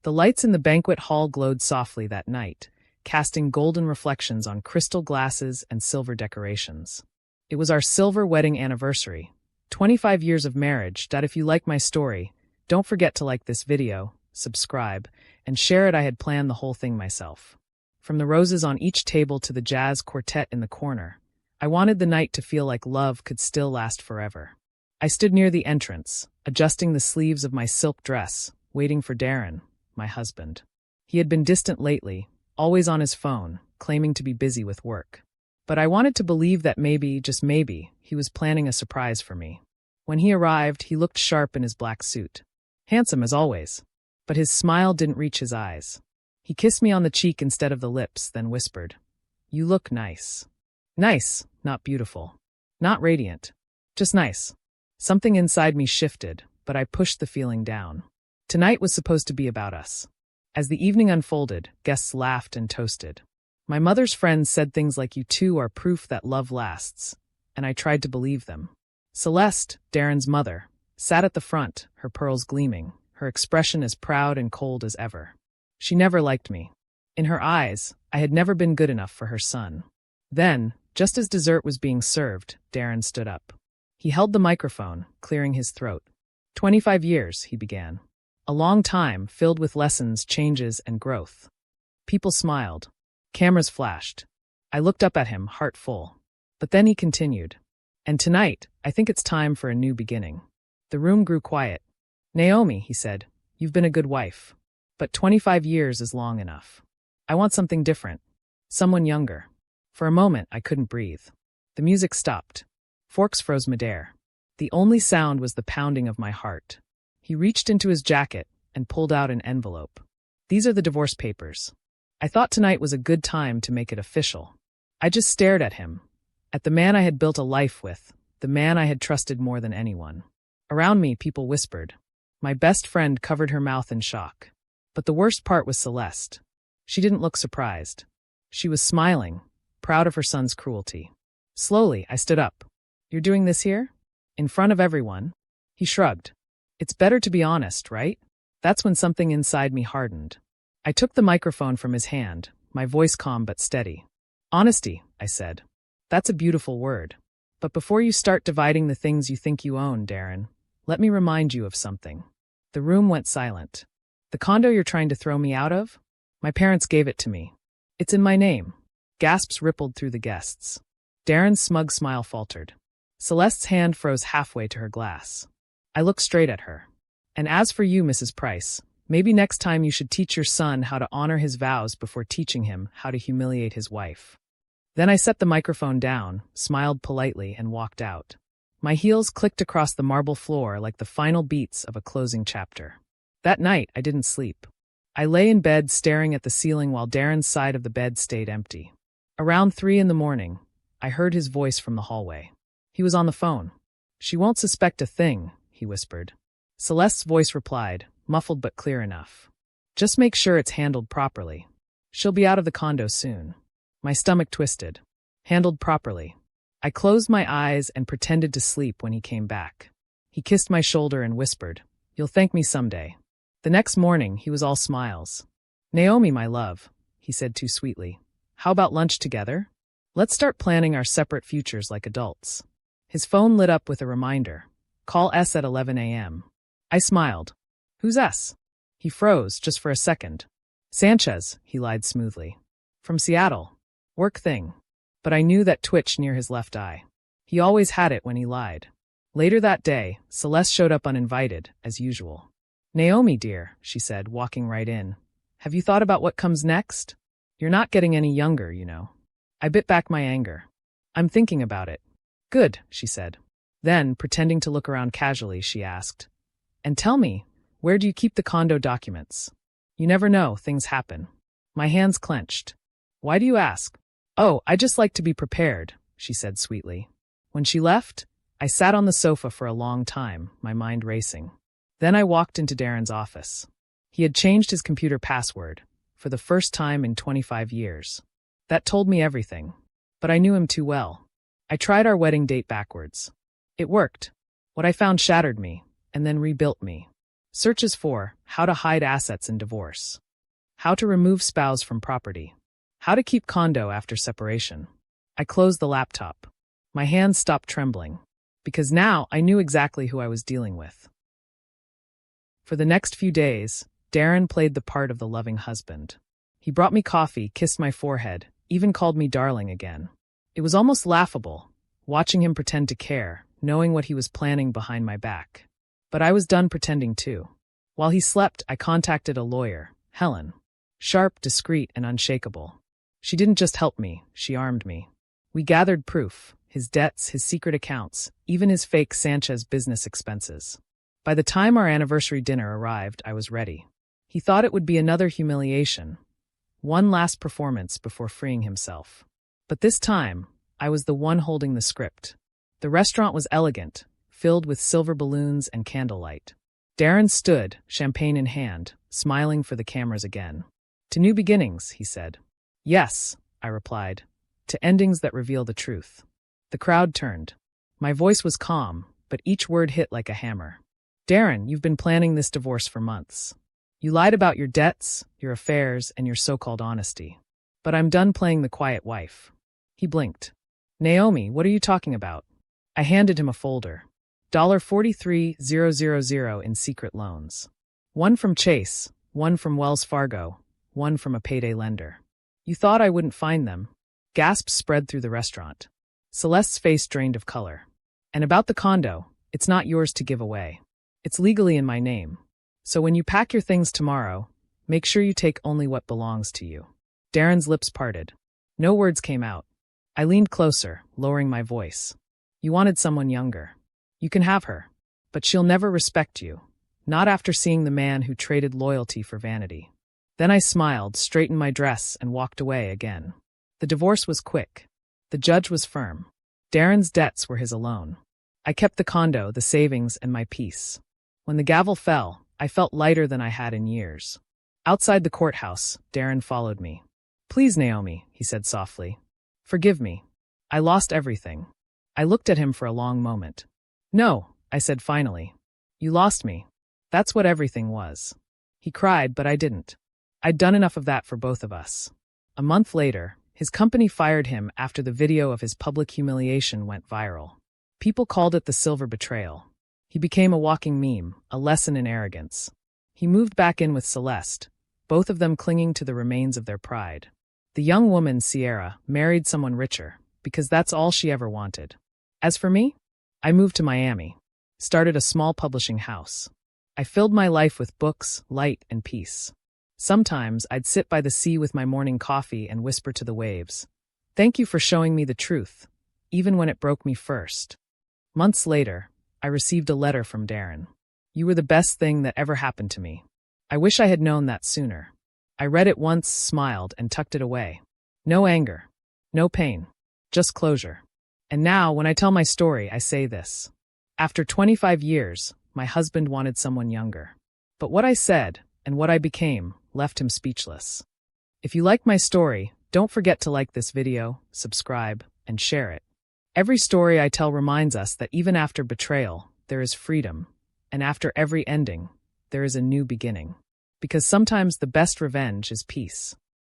The lights in the banquet hall glowed softly that night, casting golden reflections on crystal glasses and silver decorations. It was our silver wedding anniversary. 25 years of marriage. If you like my story, don't forget to like this video, subscribe, and share it. I had planned the whole thing myself. From the roses on each table to the jazz quartet in the corner, I wanted the night to feel like love could still last forever. I stood near the entrance, adjusting the sleeves of my silk dress, waiting for Darren, my husband. He had been distant lately, always on his phone, claiming to be busy with work. But I wanted to believe that maybe, just maybe, he was planning a surprise for me. When he arrived, he looked sharp in his black suit. Handsome as always. But his smile didn't reach his eyes. He kissed me on the cheek instead of the lips, then whispered, "You look nice." Nice, not beautiful. Not radiant. Just nice. Something inside me shifted, but I pushed the feeling down. Tonight was supposed to be about us. As the evening unfolded, guests laughed and toasted. My mother's friends said things like, "You two are proof that love lasts," and I tried to believe them. Celeste, Darren's mother, sat at the front, her pearls gleaming, her expression as proud and cold as ever. She never liked me. In her eyes, I had never been good enough for her son. Then, just as dessert was being served, Darren stood up. He held the microphone, clearing his throat. 25 years, he began. A long time, filled with lessons, changes, and growth. People smiled. Cameras flashed. I looked up at him, heart full. But then he continued. And tonight, I think it's time for a new beginning. The room grew quiet. "Naomi," he said, "you've been a good wife. But 25 years is long enough. I want something different. Someone younger." For a moment, I couldn't breathe. The music stopped. Forks froze midair. The only sound was the pounding of my heart. He reached into his jacket and pulled out an envelope. "These are the divorce papers." I thought tonight was a good time to make it official. I just stared at him, at the man I had built a life with, the man I had trusted more than anyone. Around me, people whispered. My best friend covered her mouth in shock. But the worst part was Celeste. She didn't look surprised. She was smiling, proud of her son's cruelty. Slowly, I stood up. "You're doing this here? In front of everyone?" He shrugged. "It's better to be honest, right?" That's when something inside me hardened. I took the microphone from his hand, my voice calm but steady. "Honesty," I said. "That's a beautiful word. But before you start dividing the things you think you own, Darren, let me remind you of something." The room went silent. "The condo you're trying to throw me out of? My parents gave it to me. It's in my name." Gasps rippled through the guests. Darren's smug smile faltered. Celeste's hand froze halfway to her glass. I looked straight at her. "And as for you, Mrs. Price, maybe next time you should teach your son how to honor his vows before teaching him how to humiliate his wife." Then I set the microphone down, smiled politely, and walked out. My heels clicked across the marble floor like the final beats of a closing chapter. That night, I didn't sleep. I lay in bed staring at the ceiling while Darren's side of the bed stayed empty. Around 3 a.m, I heard his voice from the hallway. He was on the phone. "She won't suspect a thing," he whispered. Celeste's voice replied, muffled but clear enough. "Just make sure it's handled properly. She'll be out of the condo soon." My stomach twisted. Handled properly. I closed my eyes and pretended to sleep when he came back. He kissed my shoulder and whispered, "You'll thank me someday." The next morning, he was all smiles. "Naomi, my love," he said too sweetly. "How about lunch together? Let's start planning our separate futures like adults." His phone lit up with a reminder. "Call S at 11 a.m. I smiled. "Who's S?" He froze just for a second. "Sanchez," he lied smoothly. "From Seattle. Work thing." But I knew that twitch near his left eye. He always had it when he lied. Later that day, Celeste showed up uninvited, as usual. "Naomi, dear," she said, walking right in. "Have you thought about what comes next? You're not getting any younger, you know." I bit back my anger. "I'm thinking about it." "Good," she said. Then, pretending to look around casually, she asked, "And tell me, where do you keep the condo documents? You never know, things happen." My hands clenched. "Why do you ask?" "Oh, I just like to be prepared," she said sweetly. When she left, I sat on the sofa for a long time, my mind racing. Then I walked into Darren's office. He had changed his computer password, for the first time in 25 years. That told me everything. But I knew him too well. I tried our wedding date backwards. It worked. What I found shattered me, and then rebuilt me. Searches for how to hide assets in divorce, how to remove spouse from property, how to keep condo after separation. I closed the laptop. My hands stopped trembling, because now I knew exactly who I was dealing with. For the next few days, Darren played the part of the loving husband. He brought me coffee, kissed my forehead, even called me darling again. It was almost laughable, watching him pretend to care, knowing what he was planning behind my back. But I was done pretending too. While he slept, I contacted a lawyer, Helen. Sharp, discreet, and unshakable. She didn't just help me, she armed me. We gathered proof, his debts, his secret accounts, even his fake Sanchez business expenses. By the time our anniversary dinner arrived, I was ready. He thought it would be another humiliation, one last performance before freeing himself. But this time, I was the one holding the script. The restaurant was elegant, filled with silver balloons and candlelight. Darren stood, champagne in hand, smiling for the cameras again. To new beginnings, he said. Yes, I replied. To endings that reveal the truth. The crowd turned. My voice was calm, but each word hit like a hammer. Darren, you've been planning this divorce for months. You lied about your debts, your affairs, and your so-called honesty. But I'm done playing the quiet wife. He blinked. Naomi, what are you talking about? I handed him a folder. $43,000 in secret loans. One from Chase, one from Wells Fargo, one from a payday lender. You thought I wouldn't find them. Gasps spread through the restaurant. Celeste's face drained of color. And about the condo, it's not yours to give away. It's legally in my name. So when you pack your things tomorrow, make sure you take only what belongs to you. Darren's lips parted. No words came out. I leaned closer, lowering my voice. You wanted someone younger. You can have her. But she'll never respect you. Not after seeing the man who traded loyalty for vanity. Then I smiled, straightened my dress, and walked away again. The divorce was quick. The judge was firm. Darren's debts were his alone. I kept the condo, the savings, and my peace. When the gavel fell, I felt lighter than I had in years. Outside the courthouse, Darren followed me. Please, Naomi, he said softly. Forgive me. I lost everything. I looked at him for a long moment. No, I said finally. You lost me. That's what everything was. He cried, but I didn't. I'd done enough of that for both of us. A month later, his company fired him after the video of his public humiliation went viral. People called it the silver betrayal. He became a walking meme, a lesson in arrogance. He moved back in with Celeste, both of them clinging to the remains of their pride. The young woman, Sierra, married someone richer, because that's all she ever wanted. As for me, I moved to Miami, started a small publishing house. I filled my life with books, light, and peace. Sometimes I'd sit by the sea with my morning coffee and whisper to the waves, "Thank you for showing me the truth," even when it broke me first. Months later, I received a letter from Darren. You were the best thing that ever happened to me. I wish I had known that sooner. I read it once, smiled, and tucked it away. No anger. No pain. Just closure. And now, when I tell my story, I say this. After 25 years, my husband wanted someone younger. But what I said, and what I became, left him speechless. If you like my story, don't forget to like this video, subscribe, and share it. Every story I tell reminds us that even after betrayal, there is freedom, and after every ending, there is a new beginning. Because sometimes the best revenge is peace.